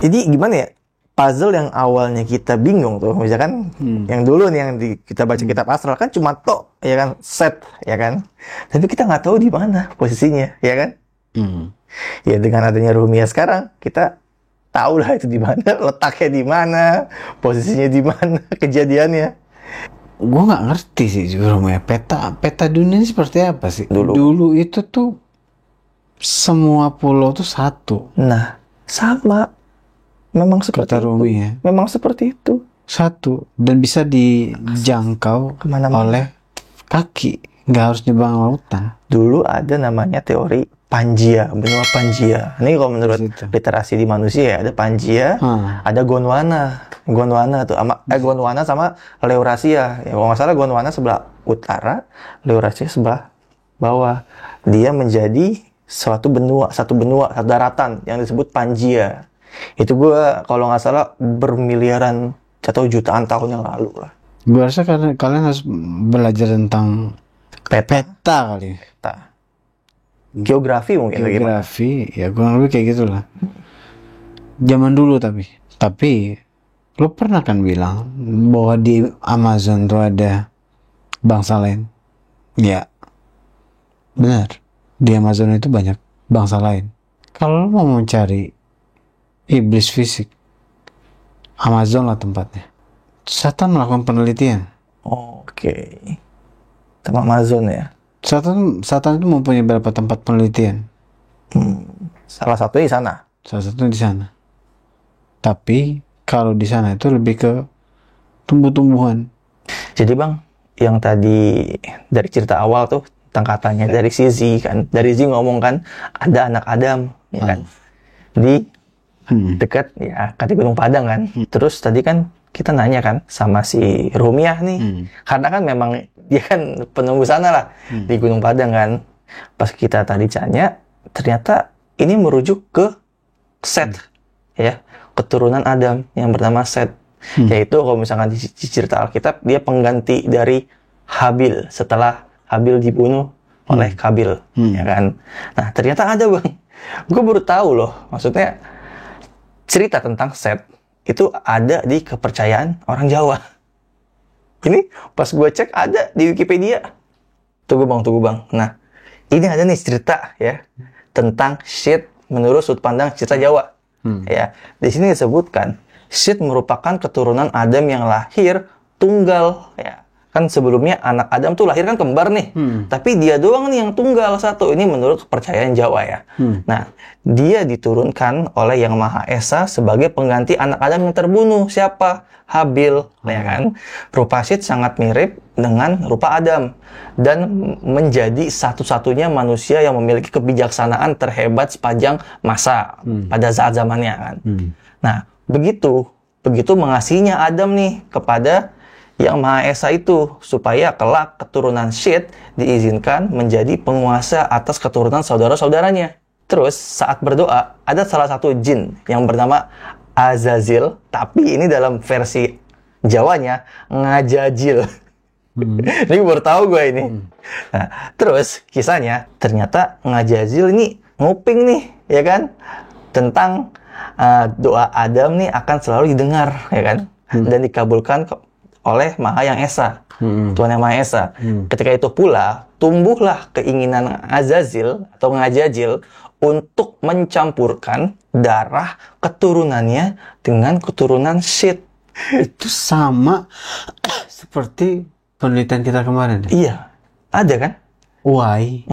Jadi gimana ya? Puzzle yang awalnya kita bingung tuh, misalkan yang dulu nih yang kita baca kitab astral kan cuma ya kan, set, ya kan. Tapi kita nggak tahu di mana posisinya, ya kan? Ya dengan adanya Rumia sekarang, kita tahu lah itu di mana, letaknya di mana, posisinya di mana, kejadiannya. Gue nggak ngerti sih Rumia. Peta dunia ini seperti apa sih? Dulu itu tuh semua pulau tuh satu. Nah, sama. Memang seperti Peta Rumia. Memang seperti itu. Satu, dan bisa dijangkau oleh kaki, nggak harus di bawah lautan. Dulu ada namanya teori Pangaea, benua Pangaea. Ini kalau menurut literasi di manusia ya, ada Pangaea, ada Gondwana. Gondwana tuh Gondwana sama Laurasia. Ya, kalau nggak salah Gondwana sebelah utara, Laurasia sebelah bawah. Dia menjadi satu benua, satu daratan yang disebut Pangaea. Itu gue kalau nggak salah bermiliaran atau jutaan tahun yang lalu lah. Gue rasa karena kalian harus belajar tentang peta kali. Geografi mungkin. Geografi, ya kurang lebih kayak gitulah. Zaman dulu tapi lo pernah kan bilang bahwa di Amazon tuh ada bangsa lain? Ya, benar. Di Amazon itu banyak bangsa lain. Kalau lo mau mencari iblis fisik, Amazon lah tempatnya. Satan melakukan penelitian. Oke. Sama Amazon ya. Satan itu mempunyai beberapa tempat penelitian. Salah satunya di sana. Salah satunya di sana. Tapi kalau di sana itu lebih ke tumbuh-tumbuhan. Jadi bang, yang tadi dari cerita awal tuh tentang katanya dari si Z kan, dari Z ngomong kan ada anak Adam, ya kan, di dekat ya kaki Gunung Padang kan. Terus tadi kan kita nanya kan sama si Rumiah nih, karena kan memang dia kan penunggu sana lah di Gunung Padang kan. Pas kita tadi tanya, ternyata ini merujuk ke Set, ya, keturunan Adam yang bernama Set. Yaitu kalau misalkan di cerita Alkitab dia pengganti dari Habil setelah Habil dibunuh oleh Kabil, ya kan. Nah ternyata ada bang, gue baru tahu loh, maksudnya cerita tentang Set itu ada di kepercayaan orang Jawa. Ini pas gue cek ada di Wikipedia. Tunggu bang. Nah, ini ada nih cerita ya tentang Set menurut sudut pandang cerita Jawa. Ya, di sini disebutkan Set merupakan keturunan Adam yang lahir tunggal. Ya, kan sebelumnya anak Adam tuh lahir kan kembar nih. Tapi dia doang nih yang tunggal satu. Ini menurut kepercayaan Jawa ya. Nah, dia diturunkan oleh Yang Maha Esa sebagai pengganti anak Adam yang terbunuh. Siapa? Habil, ya kan? Rupa Set sangat mirip dengan rupa Adam dan menjadi satu-satunya manusia yang memiliki kebijaksanaan terhebat sepanjang masa pada saat zamannya kan. Nah, begitu mengasihinya Adam nih kepada Yang Maha Esa itu supaya kelak keturunan Set diizinkan menjadi penguasa atas keturunan saudara-saudaranya. Terus saat berdoa ada salah satu jin yang bernama Azazil, tapi ini dalam versi Jawanya Ngajajil. Ini baru tahu gue ini. Nah, terus kisahnya ternyata Ngajajil ini nguping nih, ya kan, tentang doa Adam nih akan selalu didengar, ya kan, dan dikabulkan oleh Maha Yang Esa, Tuhan Yang Maha Esa. Ketika itu pula tumbuhlah keinginan Azazil atau Ngajajil untuk mencampurkan darah keturunannya dengan keturunan Set. Itu sama seperti penelitian kita kemarin. Iya, ada kan? Why?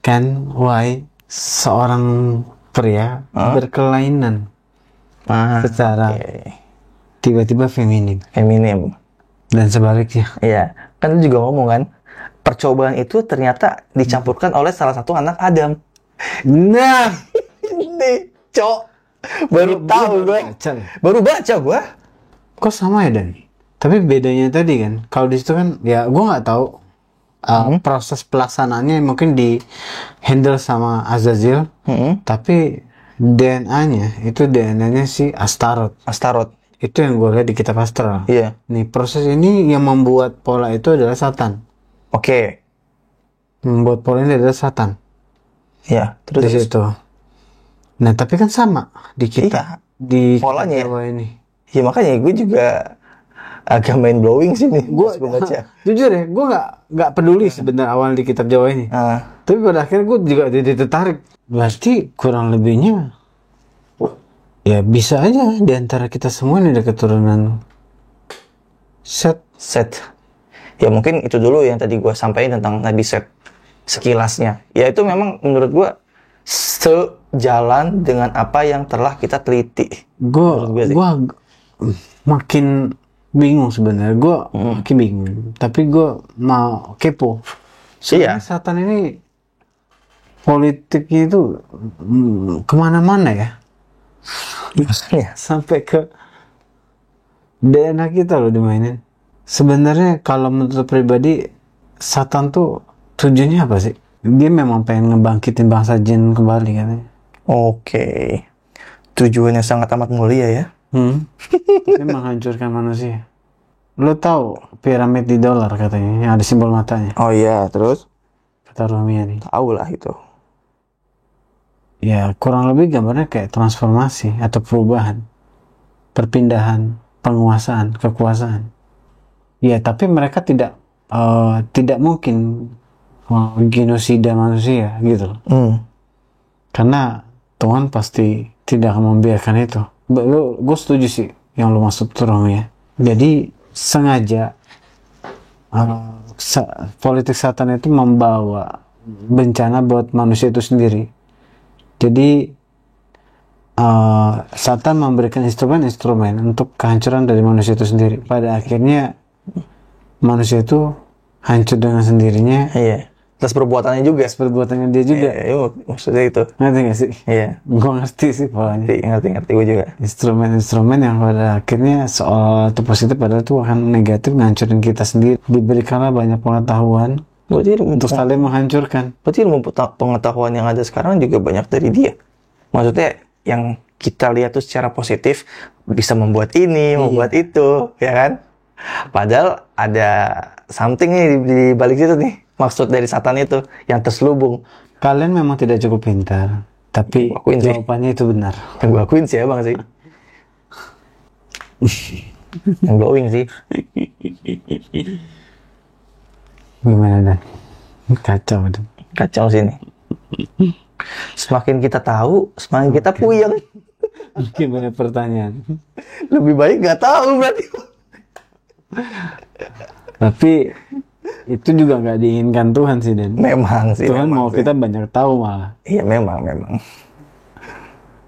Kan why seorang pria berkelainan secara tiba-tiba feminim dan sebaliknya. Iya, kan lu juga ngomong kan, percobaan itu ternyata dicampurkan oleh salah satu anak Adam. Nah, ini cok baru tahu gue, baru baca gue. Kok sama ya Dan? Tapi bedanya tadi kan, kalau di situ kan ya gue nggak tahu proses pelaksanaannya mungkin di handle sama Azazil, tapi DNA-nya itu DNA-nya si Astaroth. Itu yang gue lihat di kitab astral. Iya. Nih proses ini yang membuat pola itu adalah Satan. Nah tapi kan sama di kita, di polanya Jawa ini. Ya makanya gue juga agak mind blowing sih nih Gue pas gue baca. jujur ya, gue nggak peduli sebenarnya awal di kitab Jawa ini. Tapi pada akhirnya gue juga jadi tertarik. Berarti kurang lebihnya ya bisa aja di antara kita semua ini ada keturunan Set. Ya mungkin itu dulu yang tadi gue sampaikan tentang Nabi Set sekilasnya. Ya itu memang menurut gue sejalan dengan apa yang telah kita teliti. Gue makin bingung sebenarnya. Gue makin bingung. Tapi gue mau kepo. Sebenarnya Satan ini politiknya itu kemana-mana ya. Sampai ke DNA kita loh dimainin. Sebenarnya kalau menurut pribadi Satan tuh tujuannya apa sih? Dia memang pengen ngebangkitin bangsa jin kembali katanya. Oke. Tujuannya sangat amat mulia ya. Dia menghancurkan manusia. Lo tahu piramid di dolar katanya yang ada simbol matanya? Oh iya, terus? Kata Romiani. Tahu lah itu. Ya kurang lebih gambarnya kayak transformasi atau perubahan, perpindahan, penguasaan, kekuasaan. Ya tapi mereka tidak mungkin genosida manusia gitu. Karena Tuhan pasti tidak akan membiarkan itu. Gue setuju sih yang lo maksud turun ya. Jadi sengaja politik Satan itu membawa bencana buat manusia itu sendiri. Jadi Satan memberikan instrumen-instrumen untuk kehancuran dari manusia itu sendiri. Pada akhirnya manusia itu hancur dengan sendirinya. Iya. Terus perbuatannya juga. Perbuatannya dia juga. Iya, maksudnya itu. Ngerti gak sih? Iya. Gue ngerti sih polanya. Ngerti gue juga. Instrumen-instrumen yang pada akhirnya soal itu positif padahal itu akan negatif, ngancurin kita sendiri. Diberikanlah banyak pengetahuan untuk saling menghancurkan. Berarti ilmu pengetahuan yang ada sekarang juga banyak dari dia. Maksudnya yang kita lihat tuh secara positif bisa membuat ini, membuat itu, ya kan? Padahal ada something nih di balik situ nih. Maksud dari Satan itu yang terselubung. Kalian memang tidak cukup pintar, tapi jawabannya itu benar. Yang gue akuin sih ya bang sih. Yang glowing sih. Gimana Dan? Kacau Dan. Kacau sih nih. Semakin kita tahu, semakin kita puyeng. Gimana pertanyaan? Lebih baik nggak tahu berarti. Tapi itu juga nggak diinginkan Tuhan sih Dan. Memang sih. Tuhan mau kita banyak tahu malah. Iya memang.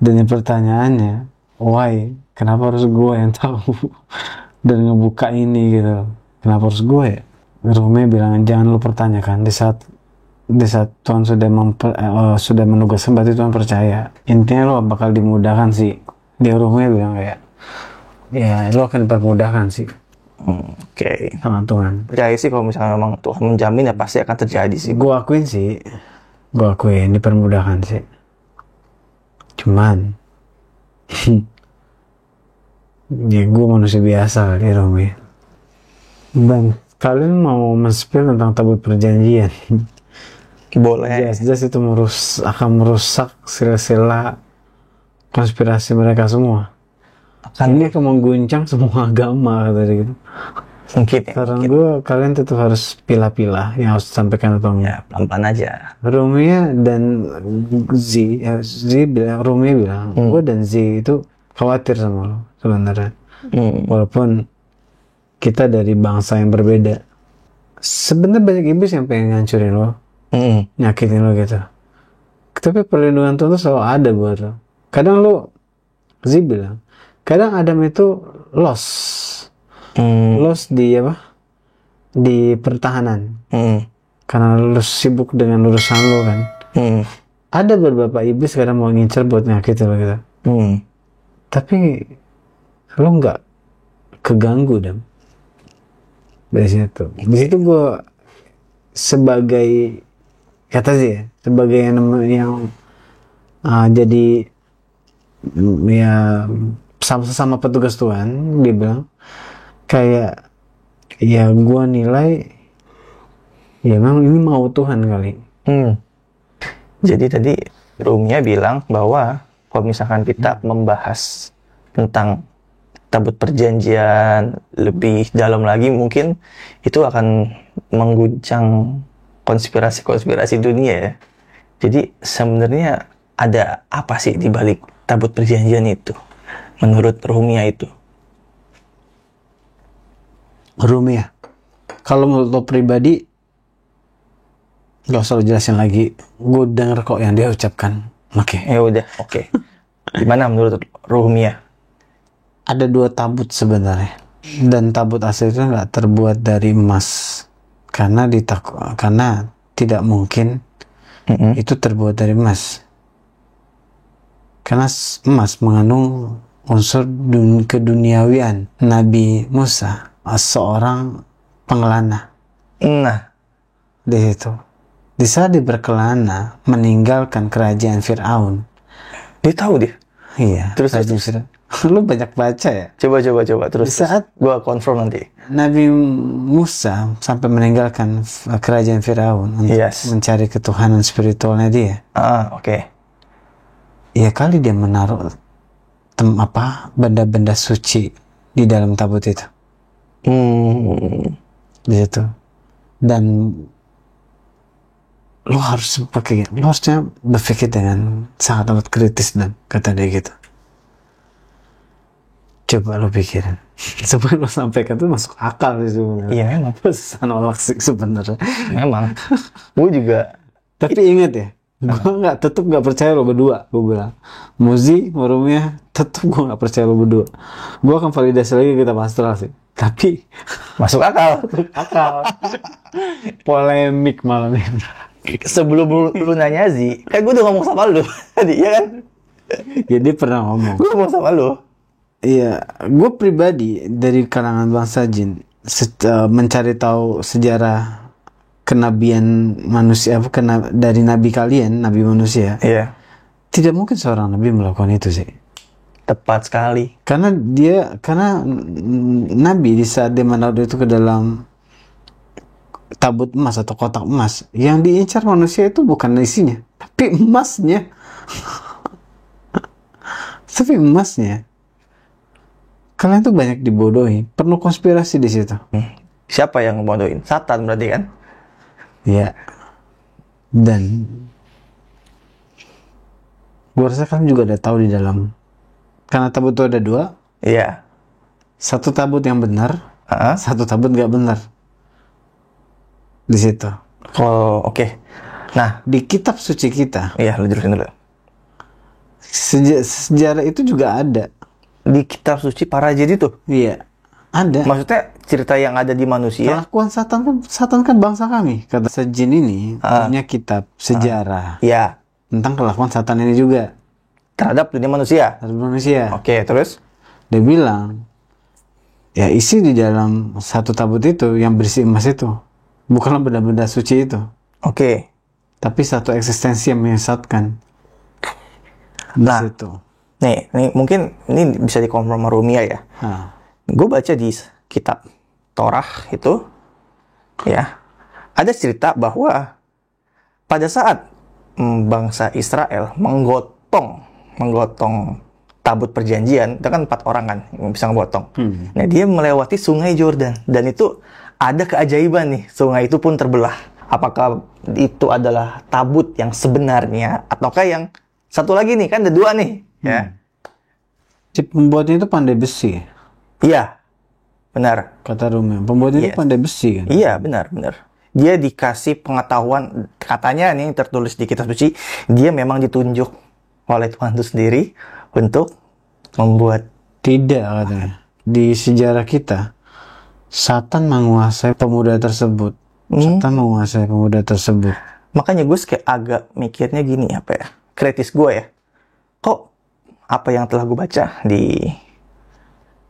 Dan yang pertanyaannya, why? Kenapa harus gue yang tahu dan ngebuka ini gitu? Kenapa harus gue ya? Rumi bilang jangan lu pertanyakan di saat Tuhan sudah menugaskan berarti Tuhan percaya. Intinya lo bakal dimudahkan sih. Dia Rumi bilang kayak ya lo akan dipermudahkan sih. Oke. Sama Tuhan. Percaya sih kalau misalnya memang Tuhan menjamin ya pasti akan terjadi sih. Gue akuin dipermudahkan sih. Cuman ya gue manusia biasa kali Romi. Dan kalian mau men-spill tentang tabut perjanjian? Boleh. Jelas itu akan merusak sila-sila konspirasi mereka semua. Ini akan mengguncang semua agama tadi gitu. Mungkin ya. Saran gue kalian tetap harus pilah-pilah yang harus disampaikan atau enggak. Ya pelan-pelan aja. Rumia dan Rumia bilang gue dan Z itu khawatir sama lo sebenarnya. Walaupun kita dari bangsa yang berbeda. Sebenarnya banyak iblis yang pengen ngancurin lo, nyakitin lo gitu. Tapi perlindungan Tuhan itu selalu ada buat lo. Kadang lo, Z bilang, kadang Adam itu lost di di pertahanan. Karena lo sibuk dengan urusan lo kan. Ada beberapa iblis kadang mau ngincer buat nyakitin lo gitu. Tapi lo nggak keganggu Dan. Dari situ. Di situ gue sebagai kata sih ya, sebagai yang jadi ya sama petugas Tuhan, dia bilang kayak ya gue nilai ya memang ini mau Tuhan kali. Jadi tadi Rumia bilang bahwa kalau misalkan kita membahas tentang tabut perjanjian lebih dalam lagi, mungkin itu akan mengguncang konspirasi dunia ya. Jadi sebenarnya ada apa sih di balik tabut perjanjian itu menurut Rumia itu? Rumia, kalau menurut lo pribadi, gak usah lo jelasin lagi. Gue denger kok yang dia ucapkan. Oke. Ya udah, oke. Gimana menurut Rumia? Ada 2 tabut sebenarnya. Dan tabut asli itu nggak terbuat dari emas. Karena tidak mungkin itu terbuat dari emas. Karena emas mengandung unsur keduniawian. Nabi Musa seorang pengelana. Nah, Di situ. Di saat dia berkelana meninggalkan kerajaan Fir'aun. dia tahu dia. Iya. Terus. Lu banyak baca ya? Coba terus. Di saat gua confirm nanti. Nabi Musa sampai meninggalkan kerajaan Firaun untuk mencari ketuhanan spiritualnya dia. Oke. Ya kali dia menaruh benda-benda suci di dalam tabut itu. Di situ. Dan lo harusnya berpikir dengan sangat amat kritis, dan kata dia gitu. Coba lo pikirin. Sebelum lo sampaikan itu masuk akal sih sebenarnya. Iya memang. Pesan olak sih sebenarnya. Memang. Gue juga. Tapi ingat ya, gue tetap nggak percaya lo berdua. Gue bilang, Muzi, Rumia, tetap gue nggak percaya lo berdua. Gue akan validasi lagi kita astral sih. Tapi masuk akal. Polemik malam ini. Sebelum lu nanya Zi, kan gue udah ngomong sama lu tadi, ya kan? Jadi pernah ngomong. Gue ngomong sama lu. Iya, gue pribadi dari kalangan bangsa jin mencari tahu sejarah kenabian manusia, dari nabi kalian, nabi manusia. Iya. Tidak mungkin seorang nabi melakukan itu sih. Tepat sekali. Karena nabi di saat dia menaruh itu ke dalam tabut emas atau kotak emas, yang diincar manusia itu bukan isinya, tapi emasnya. Tapi emasnya. Kalian tuh banyak dibodohi, penuh konspirasi di situ. Siapa yang ngebodohin? Satan berarti kan? Iya. Dan gue rasa kalian juga udah tahu di dalam, karena tabut itu ada 2. Iya. Satu tabut yang benar, satu tabut nggak benar. Di situ. Oh, oke. Nah, di kitab suci kita. Iya, lu jelasin dulu. Sejarah itu juga ada. Di kitab suci para jin itu? Iya, ada. Maksudnya cerita yang ada di manusia? Kelakuan Satan kan bangsa kami. Kata sejin ini punya kitab sejarah. Iya. Tentang kelakuan Satan ini juga. Terhadap dunia manusia? Terhadap manusia. Oke, terus? Dia bilang, ya isi di dalam satu tabut itu yang berisi emas itu bukanlah benda-benda suci itu. Oke. Tapi satu eksistensi yang menyesatkan. Nah, situ. Nih, mungkin ini bisa dikonfirm sama Rumia ya. Gue baca di kitab Torah itu, ya, ada cerita bahwa pada saat bangsa Israel menggotong tabut perjanjian, itu kan 4 orang kan yang bisa ngebotong. Nah, dia melewati sungai Jordan, dan itu ada keajaiban nih, sungai itu pun terbelah. Apakah itu adalah tabut yang sebenarnya, ataukah yang satu lagi nih, kan ada 2 nih, ya. Si pembuatnya itu pandai besi. Iya, benar. Kata Rumia, pembuatnya itu pandai besi kan? Iya, benar. Dia dikasih pengetahuan, katanya nih tertulis di kitab suci, dia memang ditunjuk oleh Tuhan itu sendiri untuk membuat. Tidak, katanya. Di sejarah kita, Satan menguasai pemuda tersebut. Satan menguasai pemuda tersebut. Makanya gue kayak agak mikirnya gini, apa ya, kritis gue ya. Kok apa yang telah gue baca di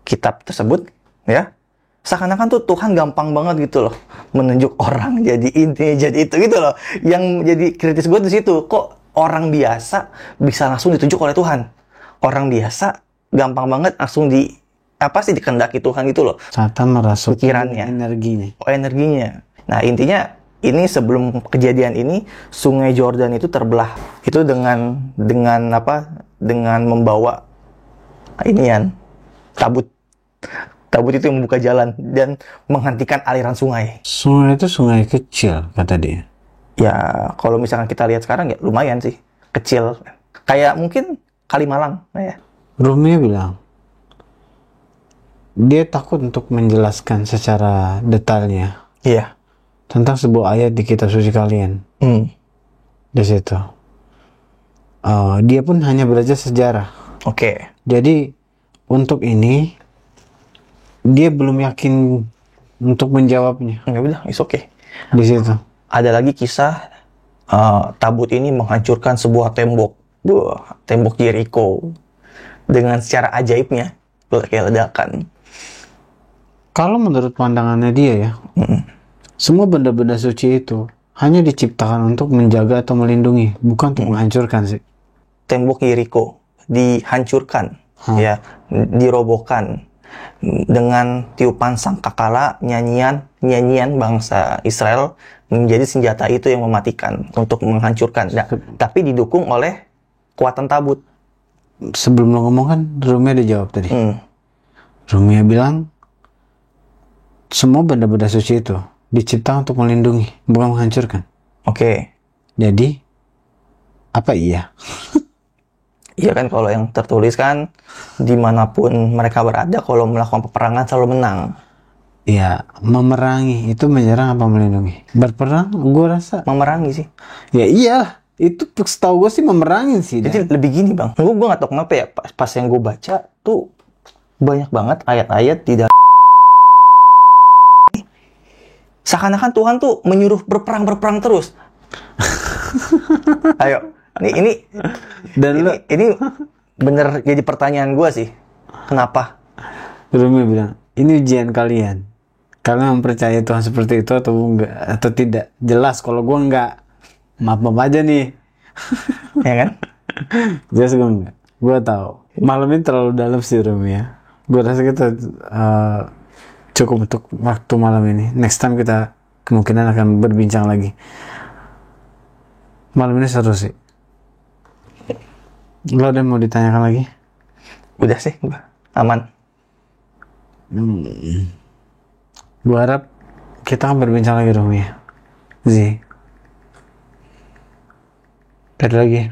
kitab tersebut, ya, seakan-akan tuh Tuhan gampang banget gitu loh menunjuk orang jadi ini, jadi itu gitu loh. Yang jadi kritis gue di situ, kok orang biasa bisa langsung ditunjuk oleh Tuhan. Orang biasa gampang banget langsung dikendaki Tuhan gitu loh. Satan merasuki pikirannya, energinya. energinya. Nah, intinya ini sebelum kejadian ini Sungai Jordan itu terbelah. Itu dengan apa? Dengan membawa inian tabut. Tabut itu yang membuka jalan dan menghentikan aliran sungai. Sungai itu sungai kecil, kata dia. Ya, kalau misalkan kita lihat sekarang ya lumayan sih. Kecil. Kayak mungkin Kalimalang. Ya. Rumi bilang, dia takut untuk menjelaskan secara detailnya Iya. tentang sebuah ayat di kitab suci kalian. Di situ. Dia pun hanya belajar sejarah. Oke. Jadi, untuk ini, dia belum yakin untuk menjawabnya. Ya udah, it's okay. Di situ. Ada lagi kisah tabut ini menghancurkan sebuah tembok. Tembok Jericho. Dengan secara ajaibnya, kayak ledakan. Kalau menurut pandangannya dia ya, semua benda-benda suci itu hanya diciptakan untuk menjaga atau melindungi, bukan untuk menghancurkan sih. Tembok Jericho dihancurkan, ya, dirobohkan dengan tiupan sangkakala, nyanyian bangsa Israel menjadi senjata itu yang mematikan untuk menghancurkan. Nah, tapi didukung oleh kekuatan tabut. Sebelum lo ngomong kan, Rumi ada jawab tadi. Rumi bilang, semua benda-benda suci itu diciptakan untuk melindungi, bukan menghancurkan. Oke. Jadi, apa iya? Iya kan, kalau yang tertulis kan dimanapun mereka berada, kalau melakukan peperangan selalu menang. Ya, memerangi itu menyerang apa melindungi? Berperang, gue rasa Memerangi sih. ya iya, itu setahu gue sih memerangi sih. Jadi lebih gini bang, gue nggak tahu kenapa ya, pas yang gue baca tuh banyak banget ayat-ayat di dalam seakan-akan Tuhan tuh menyuruh berperang terus. Ayo, ini bener jadi pertanyaan gue sih, kenapa? Rumi bilang, ini ujian kalian. Kalian mempercayai Tuhan seperti itu atau enggak, atau tidak? Jelas kalau gue enggak, maaf aja nih. Ya kan? Jelas gue enggak. Gue tahu. Malam ini terlalu dalam sih Rumi ya. Gue rasa kita cukup untuk waktu malam ini. Next time kita kemungkinan akan berbincang lagi. Malam ini seru sih. Lo ada yang mau ditanyakan lagi? Udah sih, aman. Gue harap kita akan berbincang lagi Rumi ya. Zi. Ada lagi.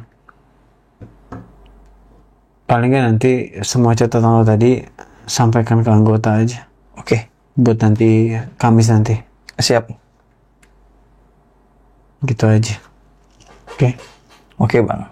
Paling nggak nanti semua catatan lo tadi sampaikan ke anggota aja. Oke. Buat nanti Kamis nanti. Siap. Gitu aja. Oke. Oke bang.